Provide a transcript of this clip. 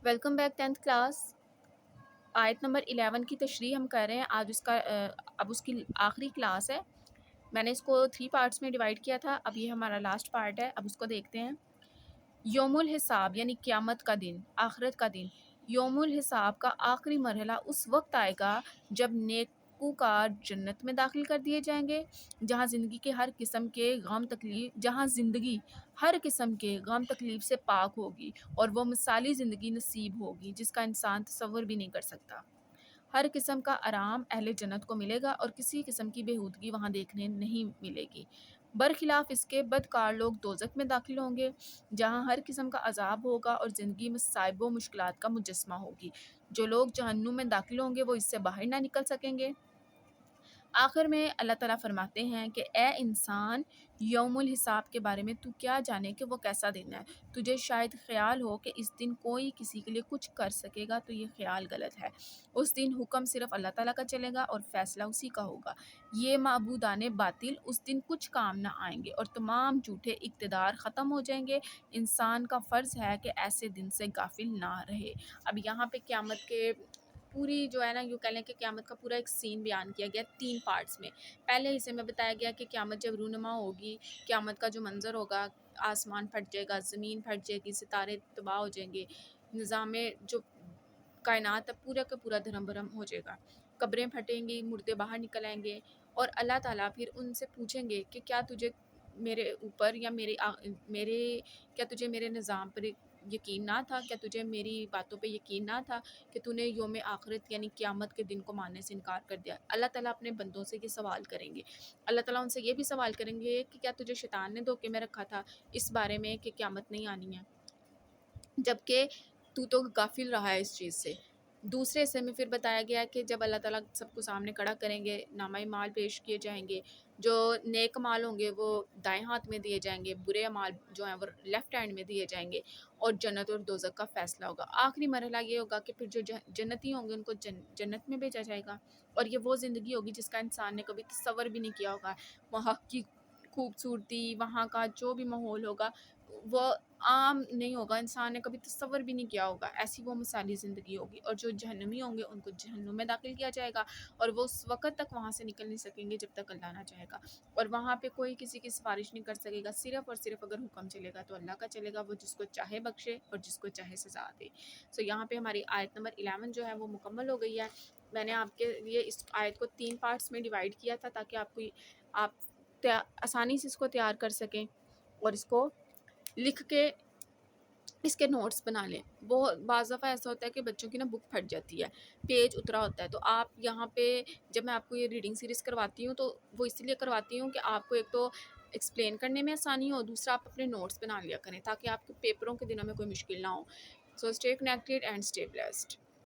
Welcome back 10th class. آیت number 11 کی تشریح ہم کر رہے ہیں. آج اب اس کی آخری کلاس ہے. میں نے اس کو 3 پارٹس میں ڈیوائڈ کیا تھا. اب یہ ہمارا لاسٹ پارٹ ہے. اب اس کو دیکھتے ہیں. یوم الحساب یعنی قیامت کا دن، آخرت کا دن. یوم الحساب کا آخری مرحلہ اس وقت آئے گا جب نیکوکار جنت میں داخل کر دیے جائیں گے، جہاں زندگی ہر قسم کے غم تکلیف سے پاک ہوگی اور وہ مثالی زندگی نصیب ہوگی جس کا انسان تصور بھی نہیں کر سکتا. ہر قسم کا آرام اہل جنت کو ملے گا اور کسی قسم کی بےہودگی وہاں دیکھنے نہیں ملے گی. برخلاف اس کے بدکار لوگ دوزخ میں داخل ہوں گے، جہاں ہر قسم کا عذاب ہوگا اور زندگی مصائب و مشکلات کا مجسمہ ہوگی. جو لوگ جہنم میں داخل ہوں گے وہ اس سے باہر نہ نکل سکیں گے. آخر میں اللہ تعالیٰ فرماتے ہیں کہ اے انسان، یوم الحساب کے بارے میں تو کیا جانے کہ وہ کیسا دن ہے. تجھے شاید خیال ہو کہ اس دن کوئی کسی کے لیے کچھ کر سکے گا، تو یہ خیال غلط ہے. اس دن حکم صرف اللہ تعالیٰ کا چلے گا اور فیصلہ اسی کا ہوگا. یہ معبودان باطل اس دن کچھ کام نہ آئیں گے اور تمام جھوٹے اقتدار ختم ہو جائیں گے. انسان کا فرض ہے کہ ایسے دن سے غافل نہ رہے. اب یہاں پہ قیامت کے پوری جو ہے نا، یوں کہہ لیں کہ قیامت کا پورا ایک سین بیان کیا گیا 3 پارٹس میں. پہلے حصے میں بتایا گیا کہ قیامت جب رونما ہوگی، قیامت کا جو منظر ہوگا، آسمان پھٹ جائے گا، زمین پھٹ جائے گی، ستارے تباہ ہو جائیں گے، نظام جو کائنات ہے پورا کا پورا دھرم بھرم ہو جائے گا، قبریں پھٹیں گی، مردے باہر نکل آئیں گے. اور اللہ تعالیٰ پھر ان سے پوچھیں گے کہ کیا تجھے میرے اوپر یا کیا تجھے میرے نظام پر یقین نہ تھا، کیا تجھے میری باتوں پہ یقین نہ تھا کہ تو نے یوم آخرت یعنی قیامت کے دن کو ماننے سے انکار کر دیا. اللہ تعالیٰ اپنے بندوں سے یہ سوال کریں گے. اللہ تعالیٰ ان سے یہ بھی سوال کریں گے کہ کیا تجھے شیطان نے دھوکے میں رکھا تھا اس بارے میں کہ قیامت نہیں آنی ہے، جبکہ تو غافل رہا ہے اس چیز سے. دوسرے حصے میں پھر بتایا گیا کہ جب اللہ تعالیٰ سب کو سامنے کھڑا کریں گے، نامہ اعمال پیش کیے جائیں گے. جو نیک اعمال ہوں گے وہ دائیں ہاتھ میں دیے جائیں گے، برے اعمال جو ہیں وہ لیفٹ ہینڈ میں دیے جائیں گے، اور جنت اور دوزخ کا فیصلہ ہوگا. آخری مرحلہ یہ ہوگا کہ پھر جو جنتی ہوں گے ان کو جنت میں بھیجا جائے گا، اور یہ وہ زندگی ہوگی جس کا انسان نے کبھی تصور بھی نہیں کیا ہوگا. وہاں کی خوبصورتی، وہاں کا جو بھی ماحول ہوگا وہ عام نہیں ہوگا، انسان نے کبھی تصور بھی نہیں کیا ہوگا. ایسی وہ مثالی زندگی ہوگی. اور جو جہنمی ہوں گے ان کو جہنم میں داخل کیا جائے گا، اور وہ اس وقت تک وہاں سے نکل نہیں سکیں گے جب تک اللہ نہ چاہے گا. اور وہاں پہ کوئی کسی کی سفارش نہیں کر سکے گا. صرف اور صرف اگر حکم چلے گا تو اللہ کا چلے گا، وہ جس کو چاہے بخشے اور جس کو چاہے سزا دے. یہاں پہ ہماری آیت نمبر 11 جو ہے وہ مکمل ہو گئی ہے. میں نے آپ کے لیے اس آیت کو 3 پارٹس میں ڈیوائڈ کیا تھا تاکہ آپ آسانی سے اس کو تیار کر سکیں اور اس کو لکھ کے اس کے نوٹس بنا لیں. بہت بعض دفعہ ایسا ہوتا ہے کہ بچوں کی نا بک پھٹ جاتی ہے، پیج اترا ہوتا ہے. تو آپ یہاں پہ جب میں آپ کو یہ ریڈنگ سیریز کرواتی ہوں تو وہ اس لیے کرواتی ہوں کہ آپ کو ایک تو ایکسپلین کرنے میں آسانی ہو، دوسرا آپ اپنے نوٹس بنا لیا کریں تاکہ آپ کے پیپروں کے دنوں میں کوئی مشکل نہ ہو. So stay connected and stay blessed.